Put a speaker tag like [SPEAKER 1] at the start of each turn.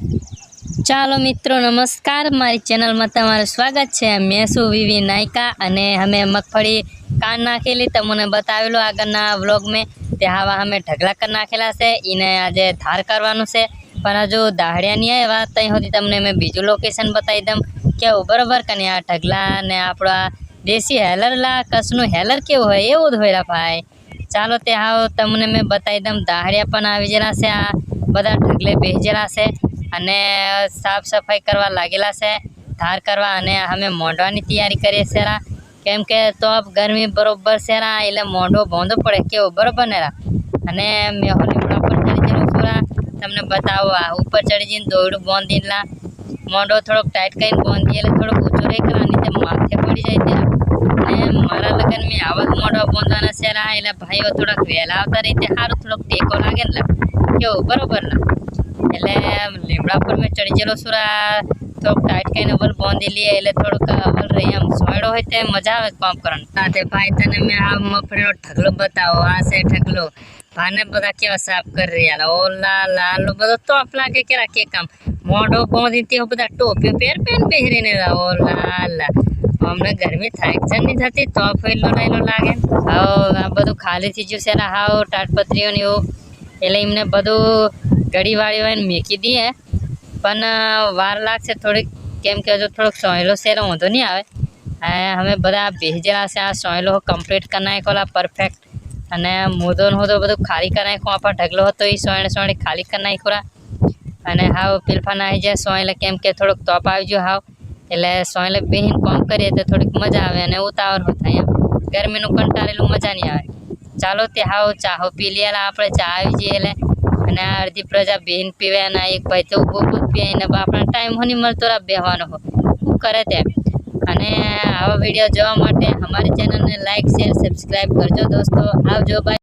[SPEAKER 1] ચાલો મિત્રો નમસ્કાર, મારી ચેનલમાં તમારું સ્વાગત છે। मैं છું વીવી નાયકા અને અમે મગફળી કાન નાખેલી તમને બતાવેલું આગળના વ્લોગ में। તે હવા અમે ઢગલા કરી નાખેલા છે, એને આજે ધાર કરવાનું છે, પણ હજુ દાહડિયા નહીં આવ્યા। ત્યાં સુધી તમને મેં બીજું લોકેશન બતાવી દઉં કેવું બરાબર કે આ ઢગલા ને આપણા દેશી હેલર લા કસનું હેલર કેવું હોય એવું જ હોય ભાઈ। ચાલો તે હાવ તમને મેં બતાવી દઉં। દાહડિયા પણ આવી ગયેલા છે, આ બધા ઢગલે બેસેલા છે અને સાફ સફાઈ કરવા લાગેલા છે, ધાર કરવા। અને અમે મોઢવાની તૈયારી કરીએ છીએ કેમ કે તો ગરમી બરોબર છે એટલે મોઢો બોંધો પડે કેવું બરોબર ને અને મેહો લીમડા પર ચડી ગયેલો છું તમને બતાવો। આ ઉપર ચડી જઈને દોરડું બાંધીલા મોઢો થોડોક ટાઈટ કરીને બાંધી એટલે થોડોક ઊંચો રહે કે નીચે માથે પડી જાય ત્યાં। અને મારા લગ્ન મેં આવા જ મોઢો બાંધવાના છે એટલે ભાઈઓ થોડાક વહેલા આવતા રીતે સારું થોડોક ટેકો લાગે ને કેવું બરોબર ને। એટલે લીમડા પર મેં ચડી ગયેલો છું થોડુંક ટાઈટ કરીને અવલ બાંધી લઈએ એટલે થોડુંક અવલ રહી આમ સોયડો હોય તો મજા આવે કામ કરવાનું। સાથે ભાઈ તને મેં આ મગફળીનો ઢગલો બતાવો। આ છે ઢગલો, ભાને બધા કેવા સાફ કરી રહ્યા ઓલા લાલ બધો તોપ લાગે કે રાખીએ કામ મોઢો બાંધી તે બધા ટોપીઓ પહેરીને પહેરીને ઓલા અમને ગરમી થાય છે નહીં થતી તોપ એટલો લાગે। હવે આ બધું ખાલી થઈ ગયું છે હાવ તાટપત્રીઓ ને એવું એટલે એમને બધું ઘડી વાળી વાળીને મૂકી દઈએ પણ વાર લાગશે થોડીક કેમ કે હજુ થોડોક સોયલો છે એટલે વાંધો નહીં આવે। અમે બધા ભેજેલા છે, આ સોયલો કમ્પ્લીટ કરી નાખેલા પરફેક્ટ અને મોદો બધું ખાલી કરી નાખ્યો। આપણા ઢગલો હતો એ સોયણે ખાલી કરી નાખ્યો અને હાવ પીલફા નાખી જાય સોયલે કેમ કે થોડુંક તોપ આવી ગયો હાવ એટલે સોયલે બેહીને કામ કરીએ તો થોડીક મજા આવે અને ઉતાવળ થાય એમ ગરમીનું કંટાળેલું મજા નહીં આવે। ચાલો તે હાવ ચાહો પી લઈએ આપણે ચા આવી જઈએ એટલે અને આ અડધી પ્રજા બેન પીવે અને એક ભાઈ તો ઊભું પીવે એને આપણને ટાઈમ હો નહીં મળતો બેહવાનો હો શું કરે તે। અને આવા વિડીયો જોવા માટે અમારી ચેનલને લાઈક શેર સબસ્ક્રાઈબ કરજો દોસ્તો। આવજો ભાઈ।